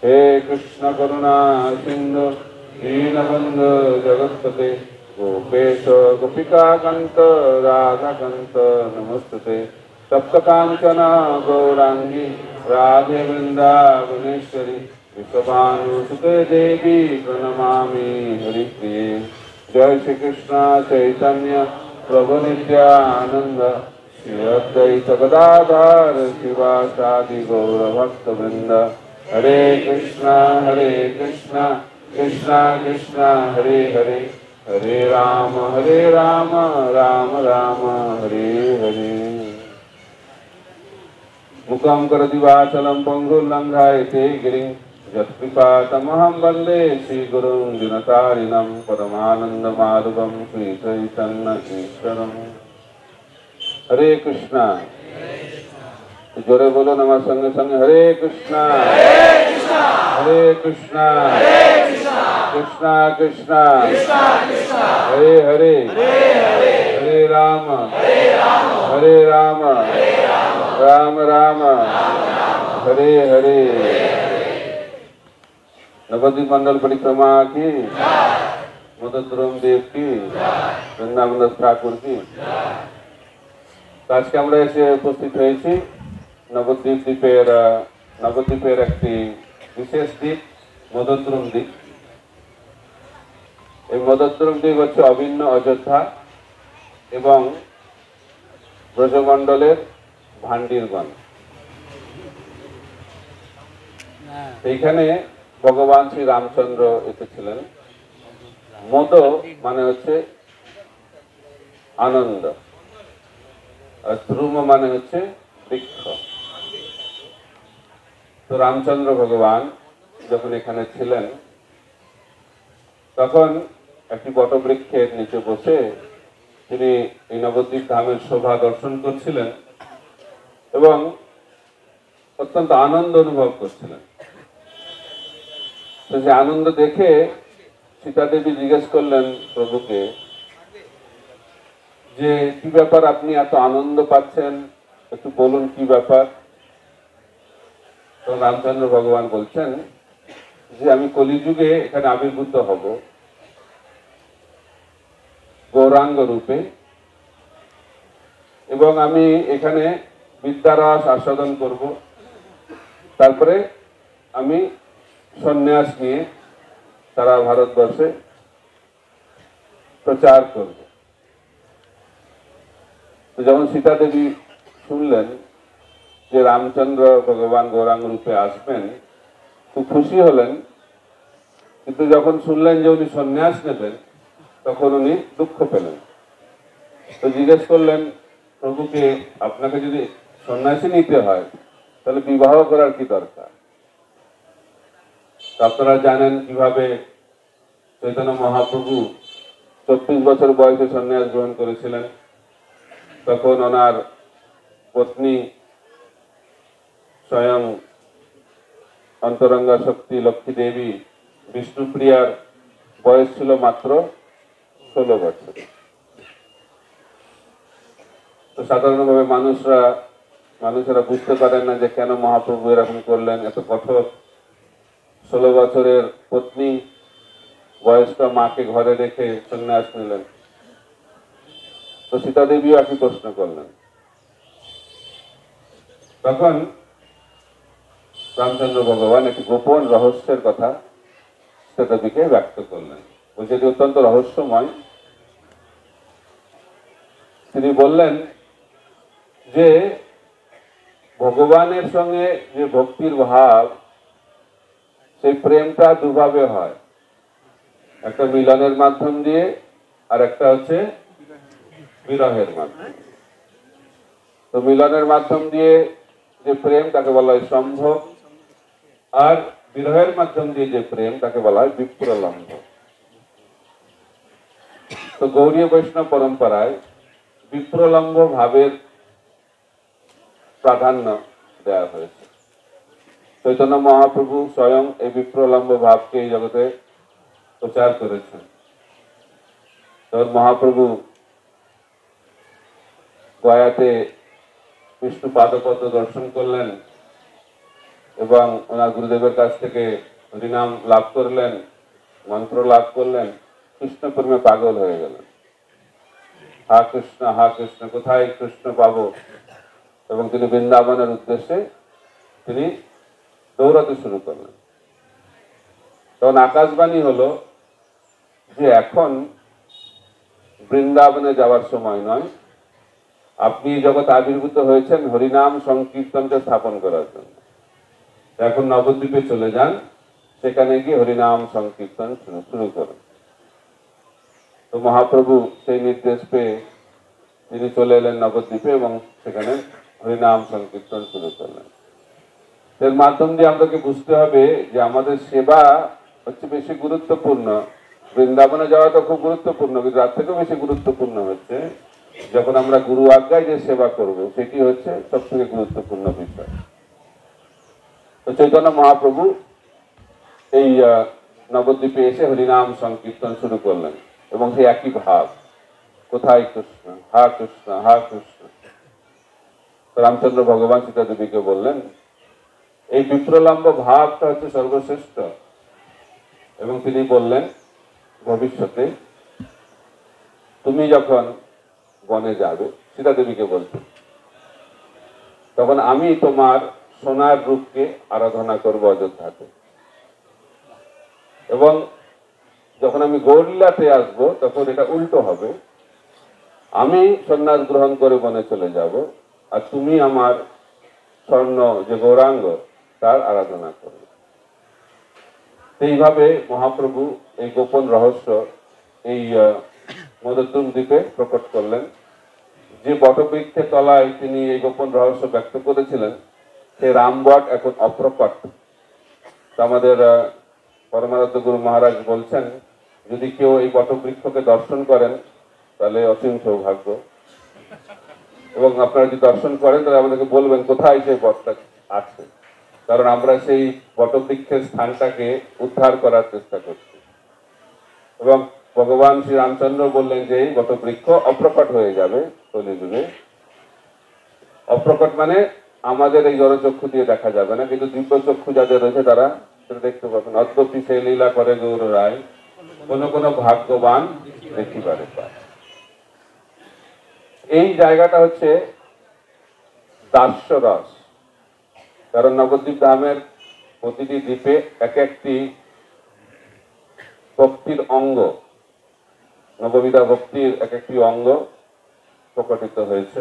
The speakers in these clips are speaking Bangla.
हे कृष्ण करुणा सिंधु दीनबंधु जगत्पते गोपेश गोपिका कांत राधा कांत नमस्तुते तप्त कांचन गौरांगी राधे वृंदावनेश्वरी विश्वभानुसुते देवी प्रणमामि हरिप्रिये। जय श्री कृष्ण चैतन्य प्रभु नित्यानंद श्री अद्वैत गदाधर शिवासादि गौर भक्त वृंद। हरे कृष्णा कृष्णा कृष्णा हरे हरे हरे राम राम राम हरे हरे। मुखं करोति वाचालं पङ्गुर्लङ्घयते गिरिं यत्कृपातमहं वन्दे श्रीगुरुं दिनतारिणं परमानन्दमाधवं श्रीचैतन्यईश्वरम्। हरे कृष्णा जोरे बोलो नमः संगे संगे हरे कृष्णा कृष्णा कृष्णा हरे हरे हरे राम राम राम हरे हरे। नवद्वीप मंडल परिक्रमा की, मदन देव की, वृंदावन ठाकुर की। আজকে আমরা এসে উপস্থিত হয়েছি নবদ্বীপের একটি বিশেষ দ্বীপ মদনদ্রুম দ্বীপ। এই মদনদ্রুম দ্বীপ হচ্ছে অভিন্ন অযোধ্যা এবং ব্রজমণ্ডলের ভান্ডিরগণ। এইখানে ভগবান শ্রী রামচন্দ্র এসেছিলেন। মদ মানে হচ্ছে আনন্দ, আর ধ্রুম মানে হচ্ছে বৃক্ষ। তো রামচন্দ্র ভগবান যখন এখানে ছিলেন তখন একটি বটবৃক্ষের নিচে বসে তিনি এই নবদ্বীপ ধামের শোভা দর্শন করছিলেন এবং অত্যন্ত আনন্দ অনুভব করছিলেন। তো সে আনন্দ দেখে সীতা দেবী জিজ্ঞেস করলেন প্রভুকে যে কি ব্যাপার, আপনি এত আনন্দ পাচ্ছেন, একটু বলুন কি ব্যাপার। তো রামচন্দ্র ভগবান বলছেন যে আমি কলিযুগে এখানে আবির্ভূত হব গৌরাঙ্গ রূপে এবং আমি এখানে বিদ্যারস আস্বাদন করব, তারপরে আমি সন্ন্যাস নিয়ে সারা ভারতবর্ষে প্রচার করব। তো যখন সীতা দেবী শুনলেন যে রামচন্দ্র ভগবান গৌরাঙ্গ রূপে আসবেন খুব খুশি হলেন, কিন্তু যখন শুনলেন যে উনি সন্ন্যাস নেবেন তখন উনি দুঃখ পেলেন। তো জিজ্ঞেস করলেন প্রভুকে, আপনাকে যদি সন্ন্যাসী নিতে হয় তাহলে বিবাহ করার কি দরকার? আপনারা জানেন কিভাবে চৈতন্য মহাপ্রভু 24 বছর বয়সে সন্ন্যাস গ্রহণ করেছিলেন। তখন ওনার পত্নী স্বয়ং অন্তরঙ্গা শক্তি লক্ষ্মী দেবী বিষ্ণুপ্রিয়ার বয়স ছিল মাত্র 16 বছর। তো সাধারণভাবে মানুষেরা বুঝতে পারেন না যে কেন মহাপ্রভু এরকম করলেন, এত কঠোর। 16 বছরের পত্নী বয়স্ক মাকে ঘরে রেখে সন্ন্যাস নিলেন। তো সীতা দেবীও একই প্রশ্ন করলেন। তখন রামচন্দ্র ভগবান একটি গোপন রহস্যের কথা সীতা দেবীকে ব্যক্ত করলেন, বলছে এটি অত্যন্ত রহস্যময়। তিনি বললেন যে ভগবানের সঙ্গে যে ভক্তির ভাব, সেই প্রেমটা দুভাবে হয়, একটা মিলনের মাধ্যম দিয়ে আর একটা হচ্ছে বিরহের মাধ্যমে। তো মিলনের মাধ্যম দিয়ে যে প্রেম তাকে বলা হয় সম্ভোগ, আর বিরহের মাধ্যম দিয়ে যে প্রেম তাকে বলা হয় বিপ্রলম্ব। তো গৌড়ীয় বৈষ্ণব পরম্পরায় বিপ্রলম্ব ভাবের প্রাধান্য দেওয়া হয়েছে। চৈতন্য মহাপ্রভু স্বয়ং এই বিপ্রলম্ব ভাবকে এই জগতে প্রচার করেছেন। তখন মহাপ্রভু গয়াতে বিষ্ণু পাদপদ্ম দর্শন করলেন এবং ওনার গুরুদেবের কাছ থেকে হরিনাম লাভ করলেন, মন্ত্র লাভ করলেন, কৃষ্ণ প্রেমে পাগল হয়ে গেলেন। হা কৃষ্ণ, কোথায় কৃষ্ণ পাবো, এবং তিনি বৃন্দাবনের উদ্দেশ্যে তিনি দৌড়াতে শুরু করলেন। তখন আকাশবাণী হলো যে এখন বৃন্দাবনে যাওয়ার সময় নয়, আপনি জগৎ আবির্ভূত হয়েছেন হরিনাম সংকীর্তনকে স্থাপন করার জন্য। এখন নবদ্বীপে চলে যান, সেখানে গিয়ে হরিনাম সংকীর্তন শুরু করুন। তো মহাপ্রভু সেই নির্দেশ পেয়ে তিনি চলে এলেন নবদ্বীপে এবং সেখানে হরিনাম সংকীর্তন শুরু করলেন। এর মাধ্যম দিয়ে আমাদেরকে বুঝতে হবে যে আমাদের সেবা হচ্ছে বেশি গুরুত্বপূর্ণ। বৃন্দাবনে যাওয়া তো খুব গুরুত্বপূর্ণ, কিন্তু তার থেকেও বেশি গুরুত্বপূর্ণ হচ্ছে যখন আমরা গুরু আজ্ঞায় যে সেবা করব, সেটি হচ্ছে সব থেকে গুরুত্বপূর্ণ বিষয়। তো চৈতন্য মহাপ্রভু এই নবদ্বীপে এসে হরিনাম সংকীর্তন শুরু করলেন এবং সেই একই ভাব, কোথায় কৃষ্ণ, হা কৃষ্ণ, হা কৃষ্ণ। রামচন্দ্র ভগবান সীতা দেবীকে বললেন, এই বিপ্রলম্ব ভাবটা হচ্ছে সর্বশ্রেষ্ঠ। এবং তিনি বললেন, ভবিষ্যতে তুমি যখন বনে যাবে, সীতা দেবীকে বলতেন, তখন আমি তোমার সোনার রূপকে আরাধনা করবো অযোধ্যাতে, এবং যখন আমি গৌরলীলাতে আসবো তখন এটা উল্টো হবে, আমি সন্ন্যাস গ্রহণ করে বনে চলে যাব, আর তুমি আমার স্বর্ণ যে গৌরাঙ্গ তার আরাধনা করবে। এইভাবে মহাপ্রভু এই গোপন রহস্য এই মধুদ্যম দ্বীপে প্রকট করলেন। যে বটবৃক্ষের তলায় তিনি এই গোপন রহস্য ব্যক্ত করেছিলেন, সে রামবট এখন অপ্রকট। আমাদের পরমারাধ্য গুরু মহারাজ বলছেন, যদি কেউ এই বটবৃক্ষকে দর্শন করেন তাহলে অসীম সৌভাগ্য, এবং আপনারা যদি দর্শন করেন তাহলে আমাদেরকে বলবেন কোথায় সেই বটটা আছে, কারণ আমরা সেই বটবৃক্ষের স্থানটাকে উদ্ধার করার চেষ্টা করছি। এবং ভগবান শ্রী রামচন্দ্র বললেন যে এই বটবৃক্ষ অপ্রকট হয়ে যাবে কলিযুগে। অপ্রকট মানে আমাদের এই জড়চক্ষু দিয়ে দেখা যাবে না, কিন্তু দিব্য চক্ষু যাদের রয়েছে তারা সেটা দেখতে পাবেন। অদ্যপি সে লীলা করে গৌর রায়, কোন কোন ভাগ্যবান দেখিবারে পায়। এই জায়গাটা হচ্ছে দাস্যরস, কারণ নবদ্বীপ ধামের প্রতিটি দ্বীপে এক একটি ভক্তির অঙ্গ, নববিধা ভক্তির এক একটি অঙ্গ প্রকটিত হয়েছে।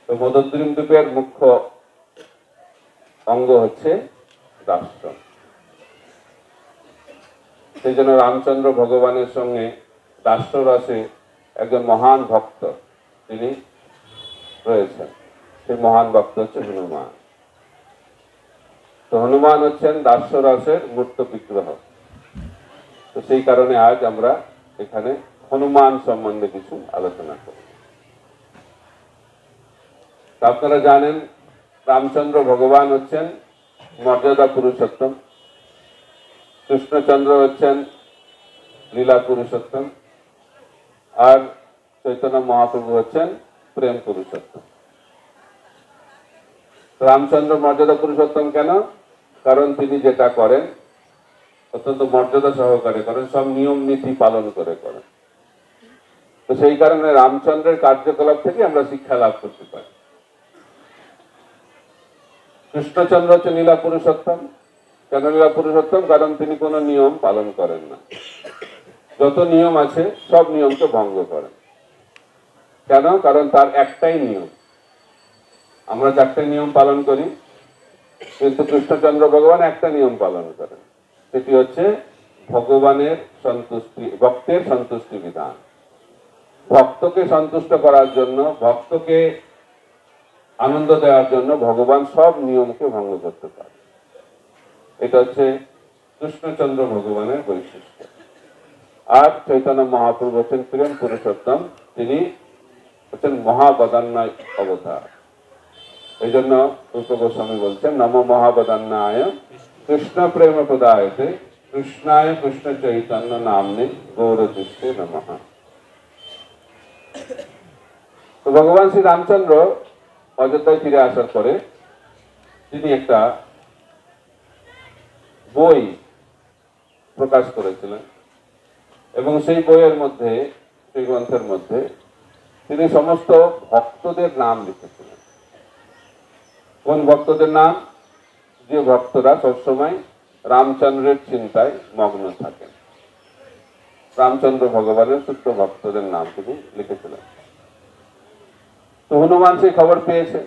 তো মধুদ্রীম দ্বীপের মুখ্য অঙ্গ হচ্ছে দাস্য। সেই জন্য রামচন্দ্র ভগবানের সঙ্গে দাস্য রসে একজন মহান ভক্ত তিনি রয়েছেন, সেই মহান ভক্ত হচ্ছে হনুমান। তো হনুমান হচ্ছেন দাস্য রসের মূর্ত বিগ্রহ। তো সেই কারণে আজ আমরা এখানে হনুমান সম্বন্ধে কিছু আলোচনা করব। আপনারা জানেন রামচন্দ্র ভগবান হচ্ছেন মর্যাদা পুরুষোত্তম, কৃষ্ণচন্দ্র হচ্ছেন লীলা পুরুষোত্তম, আর চৈতন্য মহাপ্রভু হচ্ছেন প্রেম পুরুষোত্তম। রামচন্দ্র মর্যাদা পুরুষোত্তম কেন? কারণ তিনি যেটা করেন অত্যন্ত মর্যাদা সহকারে করেন, সব নিয়ম নীতি পালন করে করেন। তো সেই কারণে রামচন্দ্রের কার্যকলাপ থেকে আমরা শিক্ষা লাভ করতে পারি। কৃষ্ণচন্দ্র হচ্ছে লীলা পুরুষোত্তম। কেন লীলা পুরুষোত্তম? কারণ তিনি কোনো নিয়ম পালন করেন না, যত নিয়ম আছে সব নিয়মকে ভঙ্গ করেন। কেন? কারণ তার একটাই নিয়ম। আমরা চারটে নিয়ম পালন করি, কিন্তু কৃষ্ণচন্দ্র ভগবান একটা নিয়ম পালন করেন, সেটি হচ্ছে ভগবানের সন্তুষ্টি, ভক্তের সন্তুষ্টি বিধান। ভক্তকে সন্তুষ্ট করার জন্য, ভক্তকে আনন্দ দেওয়ার জন্য ভগবান সব নিয়মকে ভঙ্গ করতে পারে। এটা হচ্ছে কৃষ্ণচন্দ্র ভগবানের বৈশিষ্ট্য। আর চৈতন্য মহাপ্রভু হচ্ছেন প্রেম পুরুষোত্তম, তিনি হচ্ছেন মহাবদান্যয় অবতার। এই জন্য রূপ গোস্বামী বলছেন, নম মহাবদান্যায় কৃষ্ণ প্রেম প্রদায়তে কৃষ্ণায় কৃষ্ণ চৈতন্য নামনে গৌরদৃষ্টে নমঃ। তো ভগবান শ্রী রামচন্দ্র অযোধ্যায় ফিরে আসার পরে তিনি একটা বই প্রকাশ করেছিলেন এবং সেই বইয়ের মধ্যে, সেই গ্রন্থের মধ্যে তিনি সমস্ত ভক্তদের নাম লিখেছিলেন। কোন ভক্তদের নাম? যে ভক্তরা সবসময় রামচন্দ্রের চিন্তায় মগ্ন থাকেন। রামচন্দ্র ভগবানের সত্য ভক্তদের নাম তিনি লিখেছিলেন। তো হনুমান সেই খবর পেয়েছে।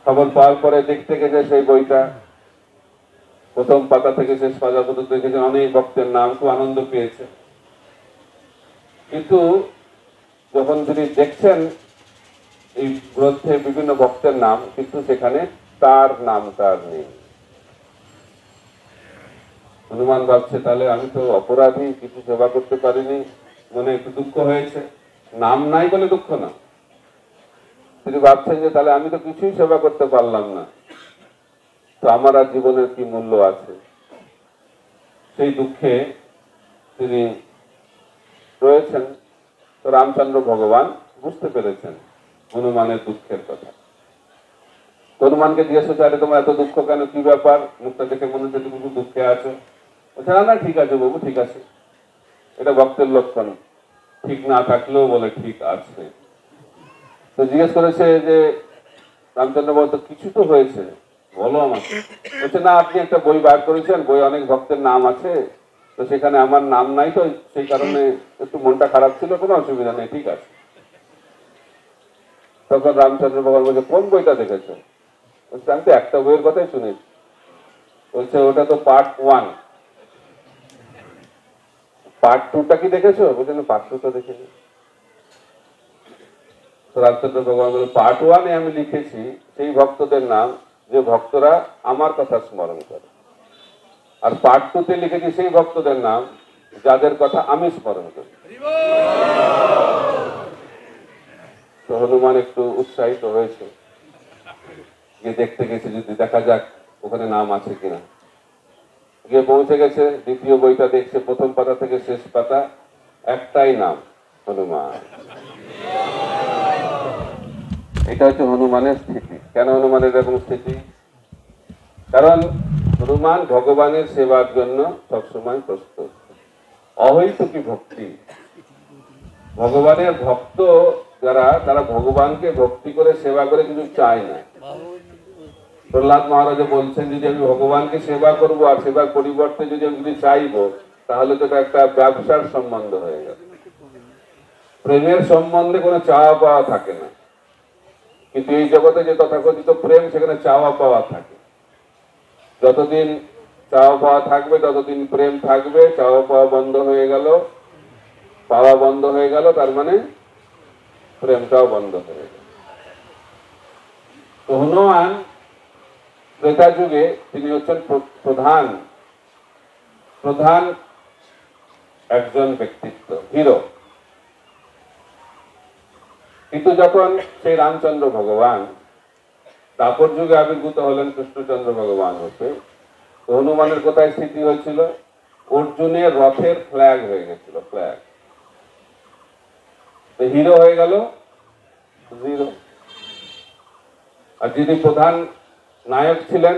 খবর পাওয়ার পরে দেখতে গেছে সেই বইটা, প্রথম পাতা থেকে শেষ পাতা পর্যন্ত দেখেছেন অনেক ভক্তের নাম, খুব আনন্দ পেয়েছে। কিন্তু যখন তিনি দেখছেন এই গ্রন্থে বিভিন্ন ভক্তের নাম, কিন্তু সেখানে তার নামটা আর নেই। হনুমান ভাবছে তাহলে আমি তো অপরাধী, কিছু সেবা করতে পারিনি, মনে একটু দুঃখ হয়েছে। নাম নাই বলে দুঃখ না, তিনি ভাবছেন যে তাহলে আমি তো কিছুই সেবা করতে পারলাম না, তো আমার আর জীবনের কি মূল্য আছে। সেই দুঃখে তিনি রয়েছেন। তো রামচন্দ্র ভগবান বুঝতে পেরেছেন হনুমানের দুঃখের কথা। হনুমানকে জিজ্ঞেস করছে, আরে তোমার এত দুঃখ কেন, কি ব্যাপার? মুখটা দেখে মনে হচ্ছে তুমি খুব দুঃখে আছো। বলছে না না, ঠিক আছে বাবু, ঠিক আছে। এটা ভক্তের লক্ষণ, ঠিক না থাকলেও বলে ঠিক আছে। তো জিজ্ঞেস করেছে যে রামচন্দ্র বলতো কিছু তো হয়েছে, বলো আমাকে। বলছে না, আপনি একটা বই বার করেছেন, বই অনেক ভক্তের নাম আছে, তো সেখানে আমার নাম নাই, তো সেই কারণে একটু মনটা খারাপ ছিল, কোনো অসুবিধা নেই, ঠিক আছে। তখন রামচন্দ্র ভগবান বলছে কোন বইটা দেখেছো? বলছে আমি তো একটা বইয়ের কথাই শুনেছি। বলছে ওটা তো পার্ট 1, পার্ট 2টা কি দেখেছো? বলছে না, পার্ট 2টা দেখিনি। তো রামচন্দ্র ভগবান বলে পার্ট 1-এ আমি লিখেছি সেই ভক্তদের নাম যে ভক্তরা আমার কথা স্মরণ করে, আর পার্ট 2-তে লিখেছি সেই ভক্তদের নাম যাদের কথা আমি স্মরণ করি। তো হনুমান একটু উৎসাহিত হয়েছে, গিয়ে দেখতে গেছে যদি দেখা যাক ওখানে নাম আছে কিনা। গিয়ে পৌঁছে গেছে, দ্বিতীয় বইটা দেখছে, প্রথম পাতা থেকে শেষ পাতা একটাই নাম, হনুমান। এটা হচ্ছে হনুমানের স্থিতি। কেন হনুমানের এরকম স্থিতি? কারণ হনুমান ভগবানের সেবার জন্য সবসময় প্রস্তুত। অহৈতুকী ভক্তি, ভগবানের ভক্ত যারা, তারা ভগবানকে ভক্তি করে সেবা করে কিছু চায় না। প্রহ্লাদ মহারাজ বলছেন যদি আমি ভগবানকে সেবা করব আর সেবার পরিবর্তে যদি আমি কিছু চাইবো, তাহলে তো এটা একটা ব্যবসার সম্বন্ধ হয়ে গেল। প্রেমের সম্বন্ধে কোনো চাওয়া পাওয়া থাকে না, কিন্তু এই জগতে যে তথাকথিত প্রেম, সেখানে চাওয়া পাওয়া থাকে। যতদিন চাওয়া পাওয়া থাকবে ততদিন প্রেম থাকবে। চাওয়া পাওয়া বন্ধ হয়ে গেল, পাওয়া বন্ধ হয়ে গেল, তার মানে প্রেমটাও বন্ধ হয়ে গেল। তো হনুমান ত্রেতা যুগে তিনি হচ্ছেন প্রধান একজন ব্যক্তিত্ব, হিরো। কিন্তু যখন সেই রামচন্দ্র ভগবান দাপর যুগে আবির্ভূত হলেন, কৃষ্ণচন্দ্র ভগবান হচ্ছে, তো হনুমানের কোথায় স্থিতি হয়েছিল? অর্জুনের রথের ফ্ল্যাগ হয়ে গেছিল, ফ্ল্যাগ। তো হিরো হয়ে গেল জিরো। আর যিনি প্রধান নায়ক ছিলেন,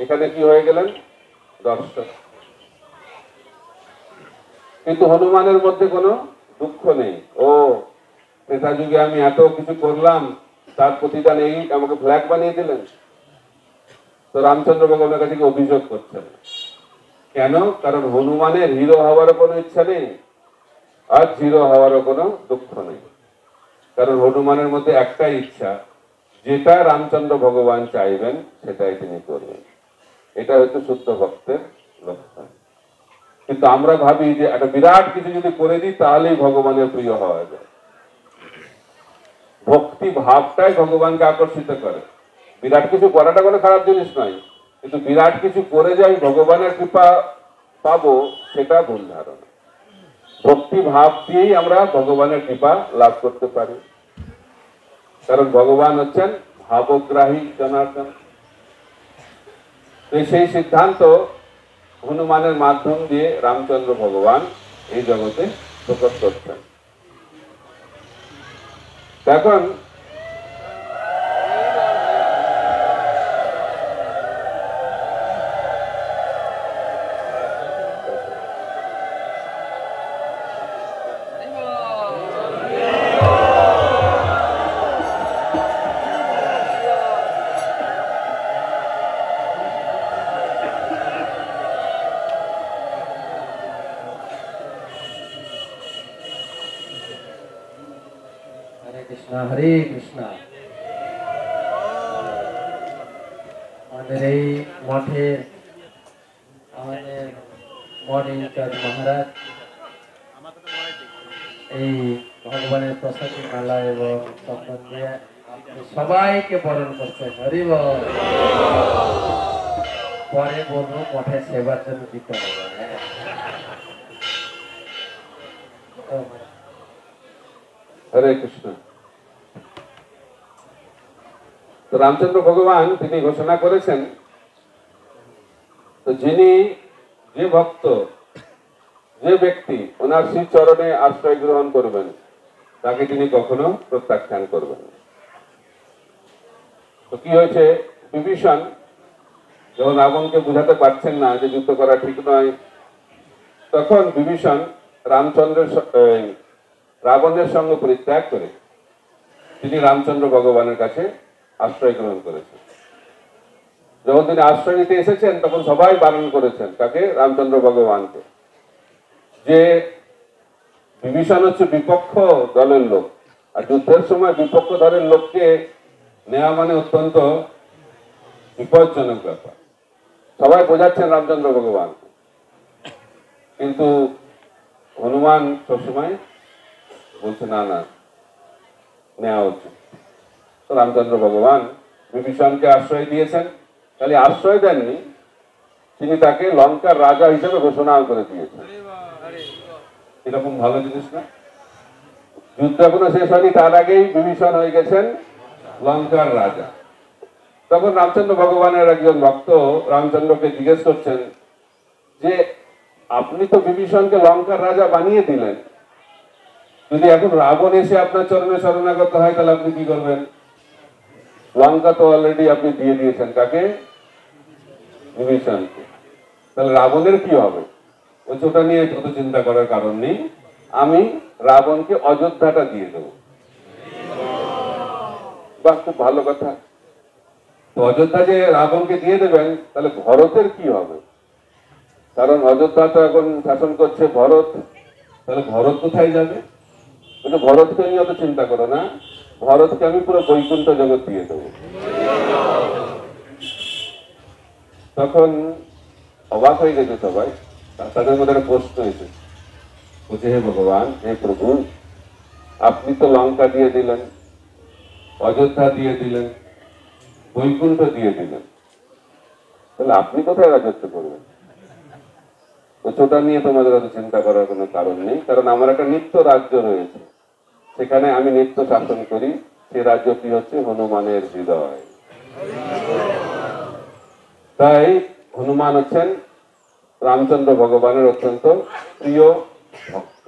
এখানে কি হয়ে গেলেন? দর্শক। কিন্তু হনুমানের মধ্যে কোনো দুঃখ নেই। ও ত্রেতা যুগে আমি এত কিছু করলাম, তার প্রতিদান এই আমাকে ফ্ল্যাগ বানিয়ে দিলেন। তো রামচন্দ্র ভগবানের কাছে অভিযোগ করছেন। কেন? কারণ হনুমানের হিরো হওয়ারও কোনো ইচ্ছা নেই, আর জিরো হওয়ারও কোনো দুঃখ নেই। কারণ হনুমানের মধ্যে একটাই ইচ্ছা, যেটা রামচন্দ্র ভগবান চাইবেন সেটাই তিনি করবেন। এটা হচ্ছে শুদ্ধ ভক্তের লক্ষণ। কিন্তু আমরা ভাবি যে একটা বিরাট কিছু যদি করে দিই তাহলেই ভগবানের প্রিয় হওয়া যায়। ভক্তি ভাবটাই ভগবানকে আকর্ষিত করে। বিরাট কিছু করাটা কোনো খারাপ জিনিস নয়, কিন্তু বিরাট কিছু করে যাই ভগবানের কৃপা পাবো, সেটা ভুল ধারণা। ভক্তি ভাব দিয়েই আমরা ভগবানের কৃপা লাভ করতে পারি, কারণ ভগবান হচ্ছেন ভাবগ্রাহী জনার্দন। সেই সিদ্ধান্ত হনুমানের মাধ্যম দিয়ে রামচন্দ্র ভগবান এই জগতে প্রকট করছেন। এখন হরে কৃষ্ণ। আমাদের এই মঠের আমাদের মঠ ইনচার্জ মহারাজ এই ভগবানের প্রসাদী মালা এবং চন্দন দিয়ে সবাইকে বরণ করছেন। হরি বল। পরে বলবো মঠের সেবার জন্য দিতে হবে। হরে কৃষ্ণ। তো রামচন্দ্র ভগবান তিনি ঘোষণা করেছেন, তো যিনি যে ভক্ত যে ব্যক্তি ওনার শ্রী চরণে আশ্রয় গ্রহণ করবেন তাকে তিনি কখনো প্রত্যাখ্যান করবেন। তো কি হয়েছে, বিভীষণ যখন রাবণকে বুঝাতে পারছেন না যে যুদ্ধ করা ঠিক নয়, তখন বিভীষণ রাবণের সঙ্গে পরিত্যাগ করে তিনি রামচন্দ্র ভগবানের কাছে আশ্রয় গ্রহণ করেছেন। যখন তিনি আশ্রয় নিতে এসেছেন তখন সবাই বারণ করেছেন তাকে, রামচন্দ্র ভগবানকে, যে বিভীষণ হচ্ছে বিপক্ষ দলের লোক, আর যুদ্ধের সময় বিপক্ষ দলের লোককে নেওয়া মানে অত্যন্ত বিপজ্জনক ব্যাপার। সবাই বোঝাচ্ছেন রামচন্দ্র ভগবান, কিন্তু হনুমান সবসময় বলছে না না, নেওয়া উচিত। তো রামচন্দ্র ভগবান বিভীষণকে আশ্রয় দিয়েছেন, খালি আশ্রয় দেননি, তিনি তাকে লঙ্কার রাজা হিসেবে ঘোষণাও করে দিয়েছেন। এরকম ভালো জিনিস না? যুদ্ধ এখনো শেষ হয়নি, তার আগেই বিভীষণ হয়ে গেছেন লঙ্কার রাজা। তখন রামচন্দ্র ভগবানের একজন ভক্ত রামচন্দ্রকে জিজ্ঞেস করছেন যে আপনি তো বিভীষণকে লঙ্কার রাজা বানিয়ে দিলেন, যদি এখন রাবণ এসে আপনার চরণে শরণাগত হয় তাহলে আপনি কি করবেন? লঙ্কা তো অলরেডি আপনি দিয়ে দিয়েছেন কাকে? বিভীষণকে। তাহলে রাবণের কি হবে? ওটা নিয়ে অত চিন্তা করার কারণ নেই, আমি রাবণকে অযোধ্যাটা দিয়ে দেবো। বাহ, খুব ভালো কথা। তো অযোধ্যা যে রাবণকে দিয়ে দেবেন, তাহলে ভরতের কি হবে? কারণ অযোধ্যা তো এখন শাসন করছে ভরত, তাহলে ভরত কোথায় যাবে? কিন্তু ভরতকে নিয়ে অত চিন্তা করো না, ভরতকে আমি পুরো বৈকুণ্ঠ জগৎ দিয়ে দেবো। তখন অবাক হয়ে গেছে সবাই, তাদের মধ্যে একটা প্রশ্ন এসেছে, বলছে হে ভগবান, হে প্রভু, আপনি তো লঙ্কা দিয়ে দিলেন, অযোধ্যা দিয়ে দিলেন, বৈকুণ্ঠ দিয়ে দিলেন, তাহলে আপনি কোথায় রাজত্ব করবেন? ওটা নিয়ে তোমাদের অত চিন্তা করার কোনো কারণ নেই, কারণ আমার একটা নিত্য রাজ্য রয়েছে, সেখানে আমি নিত্য শাসন করি। সেই রাজ্যটি হচ্ছে হনুমানের হৃদয়। তাই হনুমান হচ্ছেন রামচন্দ্র ভগবানের অত্যন্ত প্রিয় ভক্ত।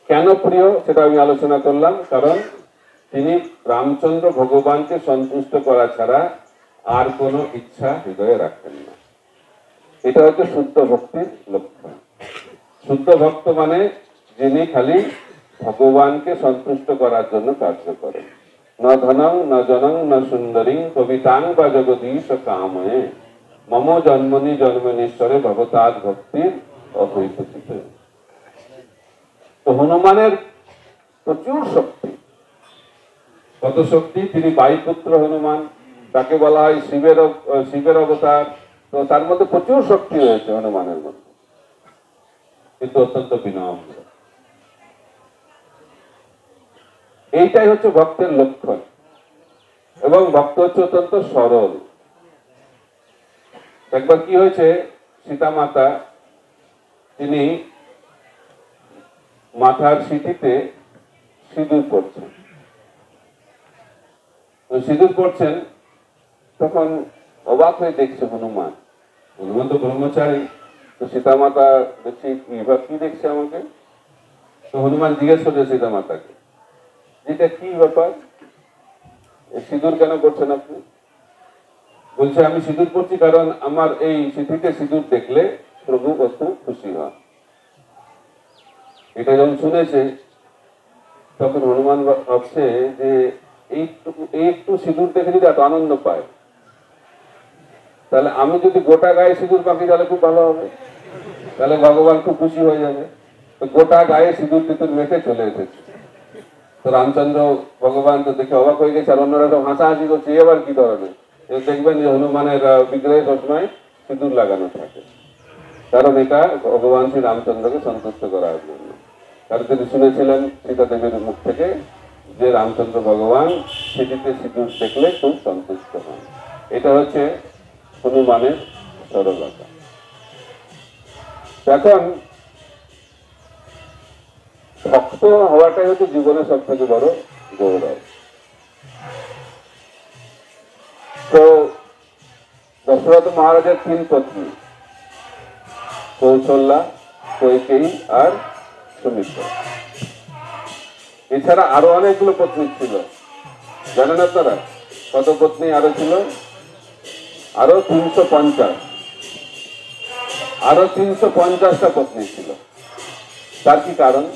কেন প্রিয় সেটা আমি আলোচনা করলাম, কারণ তিনি রামচন্দ্র ভগবানকে সন্তুষ্ট করা ছাড়া আর কোনো ইচ্ছা হৃদয়ে রাখেন না। এটা হচ্ছে শুদ্ধ ভক্তির লক্ষণ। শুদ্ধ ভক্ত মানে যিনি খালি ভগবানকে সন্তুষ্ট করার জন্য কার্য করেন। ন ধনং ন জনং ন সুন্দরী কবিতাং বা জগদীশ কাময়ে মম জন্মনি জন্মনীশ্বরে ভগবতাৎ ভক্তির অপরিচিত। তো হনুমানের প্রচুর শক্তি। কত শক্তি! তিনি বায়ুপুত্র হনুমান, তাকে বলা হয় শিবের অবতার। তো তার মধ্যে প্রচুর শক্তি রয়েছে হনুমানের মধ্যে, কিন্তু অত্যন্ত বিনম্র। এইটাই হচ্ছে ভক্তের লক্ষণ। এবং ভক্ত হচ্ছে অত্যন্ত সরল। একবার কি হয়েছে, সীতা মাতা তিনি মাথার সিঁথিতে সিঁদুর পড়ছেন। সিঁদুর পড়ছেন, তখন অবাক হয়ে দেখছে হনুমান। হনুমান তো ব্রহ্মচারী, তো সীতা মাতা দেখছি কি দেখছে আমাকে। তো হনুমান জিজ্ঞেস করছে সীতা মাতাকে, যেটা কি ব্যাপার, সিঁদুর কেন করছেন আপনি? বলছে আমি সিঁদুর করছি কারণ আমার এই সিঁথিতে সিঁদুর দেখলে প্রভু বস্তু খুশি হয়। এটা যখন শুনেছে তখন হনুমান ভাবছে যে একটু সিঁদুর দেখে যদি এত আনন্দ পায়, তাহলে আমি যদি গোটা গায়ে সিঁদুর মাখি তাহলে খুব ভালো হবে, তাহলে ভগবান খুব খুশি হয়ে যাবে। তো গোটা গায়ে সিঁদুর টিঁদুর মেখে চলে এসেছে। তো রামচন্দ্র ভগবান তো দেখে অবাক হয়ে গেছে, আর অন্যরা তো হাসাহাসি করছে, এবার কি ধরনের। দেখবেন যে হনুমানের বিগ্রহে সবসময় সিঁদুর লাগানো থাকে, কারণ এটা ভগবান শ্রী রামচন্দ্রকে সন্তুষ্ট করার জন্য। কারণ তিনি শুনেছিলেন সীতা দেবীর মুখ থেকে যে রামচন্দ্র ভগবান সেটিতে সিঁদুর দেখলে খুব সন্তুষ্ট হন। এটা হচ্ছে হনুমানের সরলতা। এখন ভক্ত হওয়াটাই হচ্ছে জীবনের সব থেকে বড় গৌরব। তো দশরথ মহারাজের 3 পত্নী, কৌশল্যা, কৈকেয়ী আর সুমিত্রা। এছাড়া আরো অনেকগুলো পত্নী ছিল, জানেন আপনারা কত পত্নী আরো ছিল? আরো 350, আরো 350টা পত্নী ছিল। তার কি কারণ?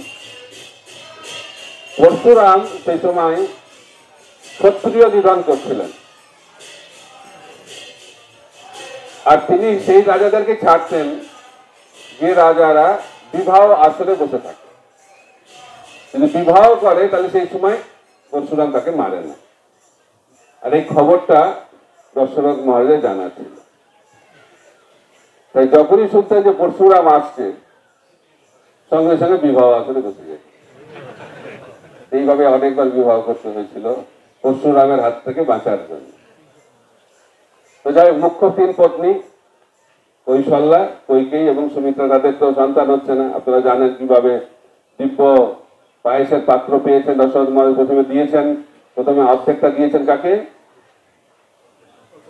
পরশুরাম সেই সময় ক্ষত্রিয় নিধন করছিলেন, আর তিনি সেই রাজাদেরকে ছাড়তেন যে রাজারা বিবাহ আসরে বসে থাকে। যদি বিবাহ করে তাহলে সেই সময় পরশুরাম তাকে মারে না। আর এই খবরটা দশরথ মহারাজের জানা ছিল। তাই যখনই শুনতেন যে পরশুরাম আসছে, সঙ্গে সঙ্গে বিবাহ আসরে বসে যেত। এইভাবে অনেকবার বিবাহ করতে হয়েছিল পরশুরামের হাত থেকে বাঁচার জন্য। তো যাই হোক, মুখ্য 3 পত্নী কৌশল্যা, কৈকেয়ী এবং সুমিত্রা, তাদের তো সন্তান হচ্ছে না। আপনারা জানেন কিভাবে দিব্য পায়েসের পাত্র পেয়েছেন দশরথ মহারাজ। প্রথমে অর্ধেকটা দিয়েছেন কাকে?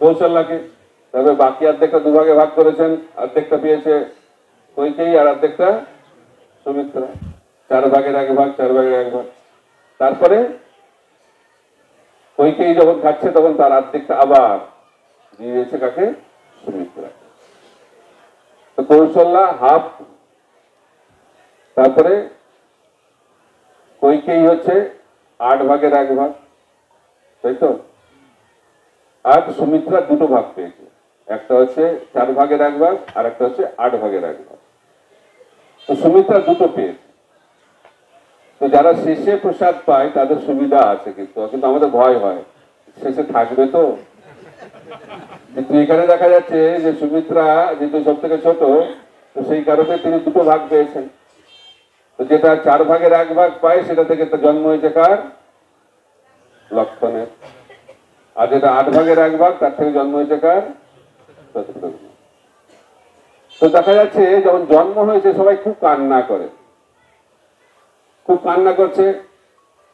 কৌশল্যাকে। তবে বাকি অর্ধেকটা দুভাগে ভাগ করেছেন, অর্ধেকটা পেয়েছে কৈকেয়ী আর অর্ধেকটা সুমিত্রা। 4 ভাগের 1 ভাগ, 4 ভাগের 1 ভাগ। তারপরে কৈকেয়ী যখন খাচ্ছে তখন তার অর্ধেকটা আবার দিয়েছে কাকে? সুমিত্রা। তো কৌশল্যা হাফ, তারপরে কৈকেয়ী হচ্ছে 8 ভাগের 1 ভাগ, তাই তো? আর সুমিত্রা 2টো ভাগ পেয়েছে, একটা হচ্ছে 4 ভাগের 1 ভাগ আর একটা হচ্ছে 8 ভাগের 1 ভাগ। তো সুমিত্রা 2টো পেয়েছে। তো যারা শেষে প্রসাদ পায় তাদের সুবিধা আছে, কিন্তু আমাদের ভয় হয় শেষে থাকবে তো। কিন্তু এখানে দেখা যাচ্ছে যে সুমিত্রা যেহেতু সব থেকে ছোট, তো সেই কারণে তিনি 2টো ভাগ পেয়েছেন। তো যেটা 4 ভাগের 1 ভাগ পায় সেটা থেকে জন্ম হয়েছে কার? লক্ষণের। আর যেটা 8 ভাগের 1 ভাগ তার থেকে জন্ম হয়েছে কার? শত্রুঘ্ন। তো দেখা যাচ্ছে যখন জন্ম হয়েছে সবাই খুব কান্না করে, খুব কান্না করছে,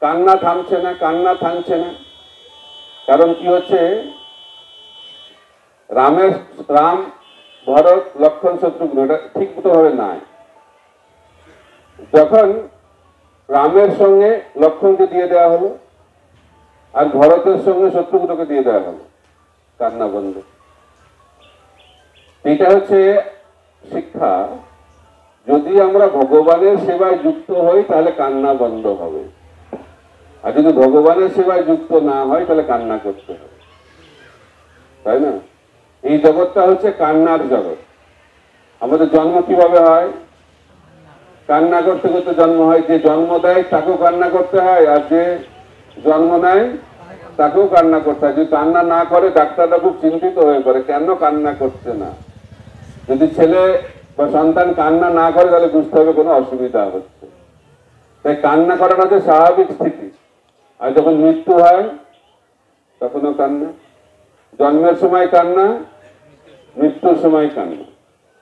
কান্না থামছে না, কান্না থামছে না। কারণ কি হচ্ছে? রাম, ভরত, লক্ষণ, শত্রুঘ্ন এটা ঠিক মতো ভাবে নাই। যখন রামের সঙ্গে লক্ষণকে দিয়ে দেওয়া হলো আর ভরতের সঙ্গে শত্রুঘ্নকে দিয়ে দেওয়া হলো, কান্না বন্ধ। এটা হচ্ছে শিক্ষা। যদি আমরা ভগবানের সেবায় যুক্ত হই তাহলে কান্না বন্ধ হবে, আর যদি ভগবানের সেবায় যুক্ত না হয় তাহলে কান্না করতে হবে, তাই না? এই জগৎটা হচ্ছে কান্নার জগৎ। আমাদের জন্ম কিভাবে হয়? কান্না করতে করতে জন্ম হয়। যে জন্ম দেয় তাকেও কান্না করতে হয়, আর যে জন্ম নেয় তাকেও কান্না করতে হয়। যদি কান্না না করে ডাক্তাররা খুব চিন্তিত হয়ে পড়ে, কেন কান্না করছে না। যদি ছেলে বা সন্তান কান্না না করে তাহলে বুঝতে হবে কোনো অসুবিধা হচ্ছে। তাই কান্না করাটা হচ্ছে স্বাভাবিক স্থিতি। আর যখন মৃত্যু হয় তখনও কান্না। জন্মের সময় কান্না, মৃত্যুর সময় কান্না,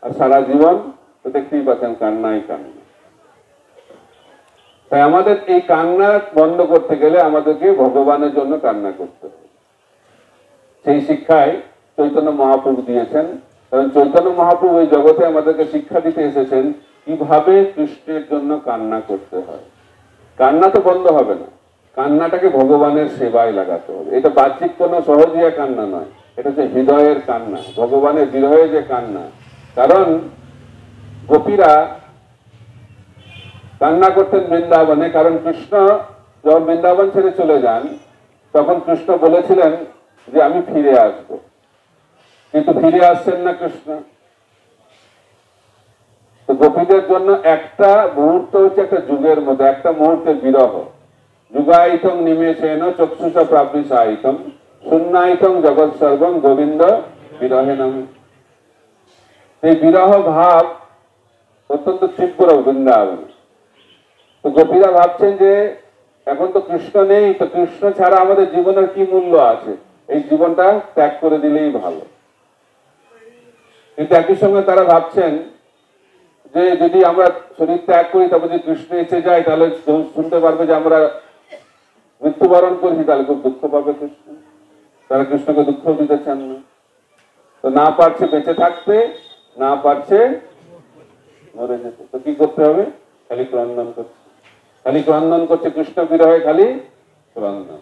আর সারা জীবন তো দেখতেই পাচ্ছেন কান্নাই কান্না। তাই আমাদের এই কান্না বন্ধ করতে গেলে আমাদেরকে ভগবানের জন্য কান্না করতে হবে। সেই শিক্ষায় চৈতন্য মহাপ্রভু দিয়েছেন। কারণ চৈতন্য মহাপ্রভু এই জগতে আমাদেরকে শিক্ষা দিতে এসেছেন কিভাবে কৃষ্ণের জন্য কান্না করতে হয়। কান্না তো বন্ধ হবে না, কান্নাটাকে ভগবানের সেবায় লাগাতে হবে। এটা বাহ্যিক কোনো সহজিয়া কান্না নয়, এটা হচ্ছে হৃদয়ের কান্না, ভগবানের বিরহে যে কান্না। কারণ গোপীরা কান্না করতেন বৃন্দাবনে, কারণ কৃষ্ণ যখন বৃন্দাবন ছেড়ে চলে যান তখন কৃষ্ণ বলেছিলেন যে আমি ফিরে আসবো, কিন্তু ফিরে আসছেন না কৃষ্ণ। তো গোপীদের জন্য একটা মুহূর্ত হচ্ছে একটা যুগের মতো, একটা মুহূর্তের বিরহ। যুগায়িতং নিমেষেন চক্ষুষ প্রাপ্তি সাহিতম শূন্যায়িতং জগৎ সর্বং গোবিন্দ বিরহে নমঃ। এই বিরহ ভাব অত্যন্ত তীব্র বৃন্দাবন। তো গোপীরা ভাবছেন যে এখন তো কৃষ্ণ নেই, তো কৃষ্ণ ছাড়া আমাদের জীবনের কি মূল্য আছে, এই জীবনটা ত্যাগ করে দিলেই ভালো। কিন্তু একই সঙ্গে তারা ভাবছেন যে যদি আমরা শরীর ত্যাগ করি, তারপর যদি কৃষ্ণ এসে যায়, তাহলে শুনতে পারবে যে আমরা মৃত্যুবরণ করছি, তাহলে খুব দুঃখ পাবে কৃষ্ণ। তারা কৃষ্ণকে দুঃখ দিতে চান না। তো না পারছে বেঁচে থাকতে, না পারছে মরে যেতে। তো কি করতে হবে? খালি ক্রন্দন করছে, খালি ক্রন্দন করছে, কৃষ্ণ বিরহে খালি ক্রন্দন।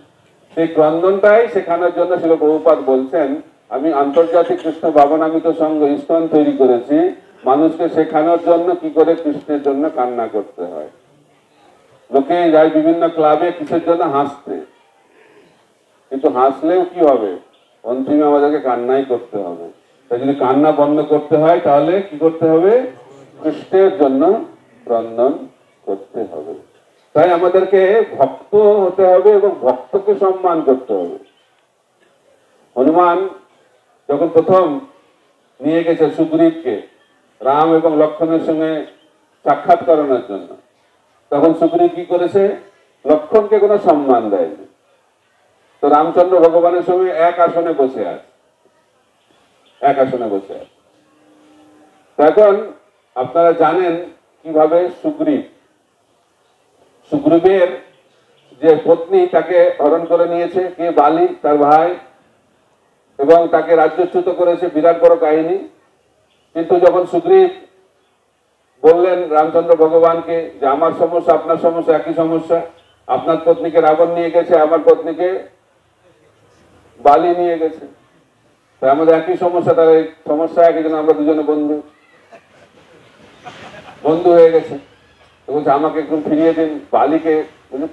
সেই ক্রন্দনটাই শেখানোর জন্য শ্রীল প্রভুপাদ বলছেন, আমি আন্তর্জাতিক কৃষ্ণ ভাবনামিত সংঘ ইস্কন তৈরি করেছি মানুষকে শেখানোর জন্য কি করে কৃষ্ণের জন্য কান্না করতে হয়। লোকে যায় বিভিন্ন ক্লাবে কিসের জন্য? হাসতে। কিন্তু হাসলেও কি হবে? অন্তিমে আমাদেরকে কান্নাই করতে হবে। তাই যদি কান্না বন্ধ করতে হয়, তাহলে কি করতে হবে? কৃষ্ণের জন্য ক্রন্দন করতে হবে। তাই আমাদেরকে ভক্ত হতে হবে এবং ভক্তকে সম্মান করতে হবে। হনুমান যখন প্রথম নিয়ে গেছে সুগ্রীবকে রাম এবং লক্ষ্মণের সঙ্গে সাক্ষাৎ করানোর জন্য, তখন সুগ্রীব কি করেছে? লক্ষ্মণকে কোনো সম্মান দেয়নি। তো রামচন্দ্র ভগবানের সঙ্গে এক আসনে বসে আছে, এক আসনে বসে আছে। এখন আপনারা জানেন কিভাবে সুগ্রীবের যে পত্নী তাকে হরণ করে নিয়েছে, কে? বালি, তার ভাই, এবং তাকে রাজ্যচ্যুত করেছে, বিরাট বড় কাহিনী। কিন্তু যখন সুগ্রীব বললেন রামচন্দ্র ভগবানকে যে আমার সমস্যা আপনার সমস্যা একই সমস্যা, আপনার পত্নীকে রাবণ নিয়ে গেছে, আমার পত্নীকে বালি নিয়ে গেছে, তাই আমাদের একই সমস্যা, তার এই সমস্যা একই জন্য আমরা দুজনে বন্ধু হয়ে গেছে। তো বলছে আমাকে একটু ফিরিয়ে দিন বালিকে।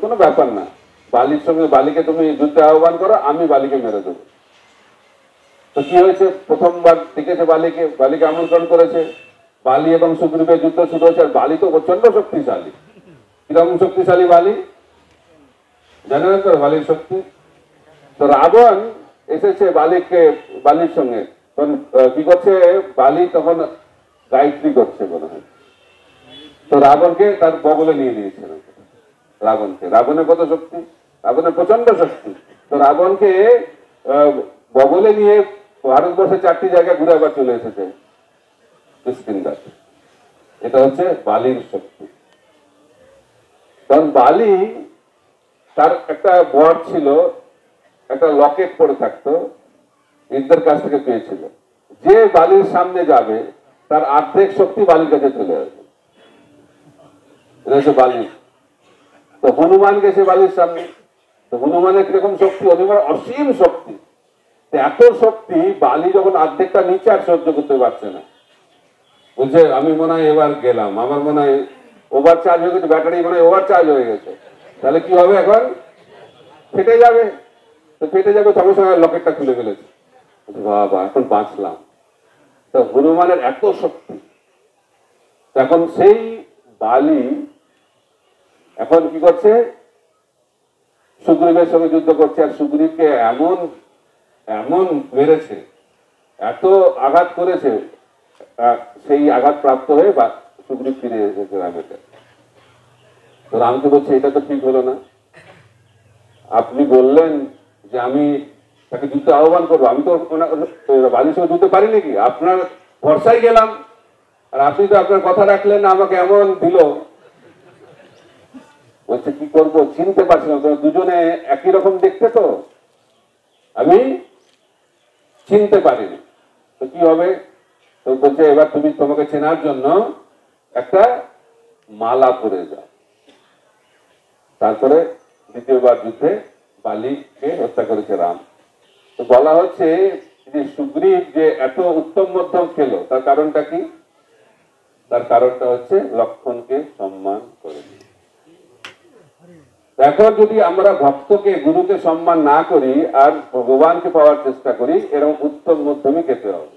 কোনো ব্যাপার না, বালির সঙ্গে বালিকে তুমি যুদ্ধে আহ্বান করো, আমি বালিকে মেরে দেবো। তো কি হয়েছে? প্রথমবার দেখেছে বালিকে আমন্ত্রণ করেছে, বালি এবং সুগ্রীবের যুদ্ধ শুরু হয়েছে। আর বালি তো প্রচন্ড শক্তিশালী। কিরকম শক্তিশালী বালি জানেন তো? বালির শক্তি। তো রাবণ এসেছে বালির সঙ্গে, তখন কি করছে? বালি তখন গায়ত্রী করছে মনে হয়। তো রাবণকে তার বগলে নিয়ে নিয়েছিল। রাবণের কত শক্তি! রাবণের প্রচন্ড শক্তি। তো রাবণকে বগলে নিয়ে ভারতবর্ষে 4টি জায়গায় ঘুরে আবার চলে এসেছে কিষ্কিন্ধার। এটা হচ্ছে বালির শক্তি। কারণ বালি, তার একটা বর ছিল, একটা লকেট পরে থাকতো, ইন্দ্রের কাছ থেকে পেয়েছিল। যে বালির সামনে যাবে তার অর্ধেক শক্তি বালির কাছে চলে আসবে। এটা হচ্ছে বালি। তো হনুমান গেছে বালির সামনে। তো হনুমানের কিরকম শক্তি? হনুমান অসীম শক্তি। এত শক্তি, বালি যখন অর্ধেকটা নিচে আর সহ্য করতে পারছে না, বলছে আমি মনে হয় এবার গেলাম, আমার মনে হয় ওভার চার্জ হয়ে গেছে, ব্যাটারি মনে হয় ওভার চার্জ হয়ে গেছে। তাহলে কি হবে? এখন ফেটে যাবে। তো ফেটে যাবে, সঙ্গে সঙ্গে লকেটটা খুলে ফেলেছে। বাবা, এখন বাঁচলাম। তো হনুমানের এত শক্তি। এখন সেই বালি এখন কি করছে? সুগ্রীবের সঙ্গে যুদ্ধ করছে। আর সুগ্রীবকে এমন মেরেছে, এত আঘাত করেছে, সেই আঘাত প্রাপ্ত হয়ে সুগ্রীব ফিরে এসেছে রামের কাছে। তো রামকে বলছে এটা তো ঠিক হলো না। আপনি বললেন যে আমি তাকে যুদ্ধে আহ্বান করবো, আমি তো বালির সঙ্গে যুদ্ধে পারি নাকি? আপনার ভরসায় গেলাম, আর আপনি তো আপনার কথা রাখলেন না, আমাকে এমন দিল। বলছে কি করবো, চিনতে পারছি না, দুজনে একই রকম দেখতে, তো আমি চিনতে পারিনি। তো কি হবে? তো বলছে এবার তুমি তোমাকে চেনার জন্য একটা মালা পরে যাও। তারপরে দ্বিতীয়বার যুদ্ধে বালিকে হত্যা করেছে রাম। তো বলা হচ্ছে যে সুগ্রীব যে এত উত্তম মধ্যম খেলো, তার কারণটা কি? তার কারণটা হচ্ছে লক্ষ্মণকে সম্মান করে। এখন যদি আমরা ভক্তকে, গুরুকে সম্মান না করি আর ভগবানকে পাওয়ার চেষ্টা করি, এরকম উত্তম মধ্যমই খেতে হবে।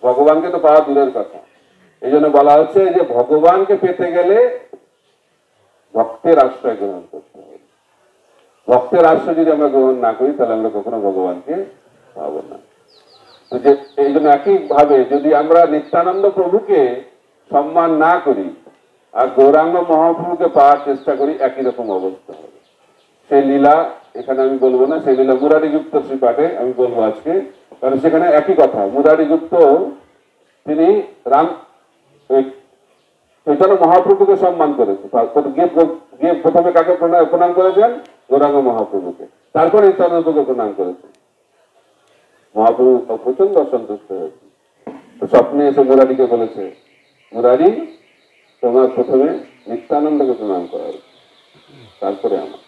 ভগবানকে তো পাওয়া দূরের কথা। এই জন্য বলা হচ্ছে যে ভগবানকে পেতে গেলে ভক্তের আশ্রয় গ্রহণ করতে হবে। ভক্তের আশ্রয় যদি আমরা গ্রহণ না করি তাহলে আমরা কখনো ভগবানকে পাবো না। তো যে এই জন্য একইভাবে যদি আমরা নিত্যানন্দ প্রভুকে সম্মান না করি আর গৌরাঙ্গ মহাপ্রভুকে পাওয়ার চেষ্টা করি, একই রকম অবস্থা হবে। সেই লীলা এখানে আমি বলবো না, সেই লীলা মুরারি গুপ্ত শ্রীপাঠে আমি বলবো আজকে, কারণ সেখানে একই কথা। মুরারি গুপ্ত তিনি রাম চৈতন্য মহাপ্রভুকে সম্মান করেছে, গিয়ে প্রথমে কাকে প্রণাম করেছেন? গৌরাঙ্গ মহাপ্রভুকে, তারপরে নিত্যানন্দকে প্রণাম করেছে। মহাপ্রভু প্রচন্ড অসন্তুষ্ট হয়েছে, স্বপ্নে এসে মুরারিকে বলেছে, মুরারি তোমার প্রথমে নিত্যানন্দকে প্রণাম করা উচিত, তারপরে আমার।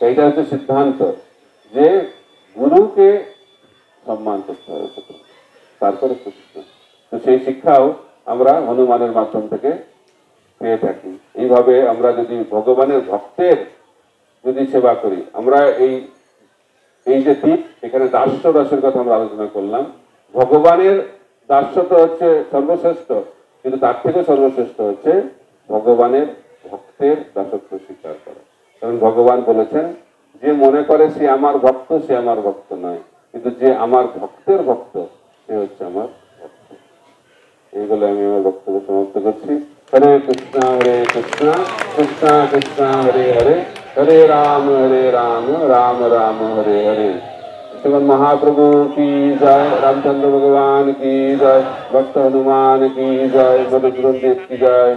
এইটা হচ্ছে সিদ্ধান্ত যে গুরুকে সম্মান করতে হবে তারপরে কৃষ্ণ। তো সেই শিক্ষাও আমরা হনুমানের মাধ্যম থেকে পেয়ে থাকি। এইভাবে আমরা যদি ভগবানের ভক্তের যদি সেবা করি, আমরা এই যে দ্বীপ, এখানে দাস্য রসের কথা আমরা আলোচনা করলাম। ভগবানের দাস্য তো হচ্ছে সর্বশ্রেষ্ঠ, কিন্তু তার থেকে সর্বশ্রেষ্ঠ হচ্ছে ভগবানের ভক্তের দাসত্ব স্বীকার করা। কারণ ভগবান বলেছেন, যে মনে করে সে আমার ভক্ত, সে আমার ভক্ত নয়, কিন্তু যে আমার ভক্তের ভক্ত সে হচ্ছে আমার ভক্ত। এইগুলো আমি আমার বক্তব্য সমাপ্ত করছি। হরে কৃষ্ণ কৃষ্ণ কৃষ্ণ হরে হরে, হরে রাম রাম রাম হরে হরে। श्रीमद महाप्रभु की जय, रामचंद्र भगवान की जय, भक्त हनुमान की जय, मधुसूदन देव की जय।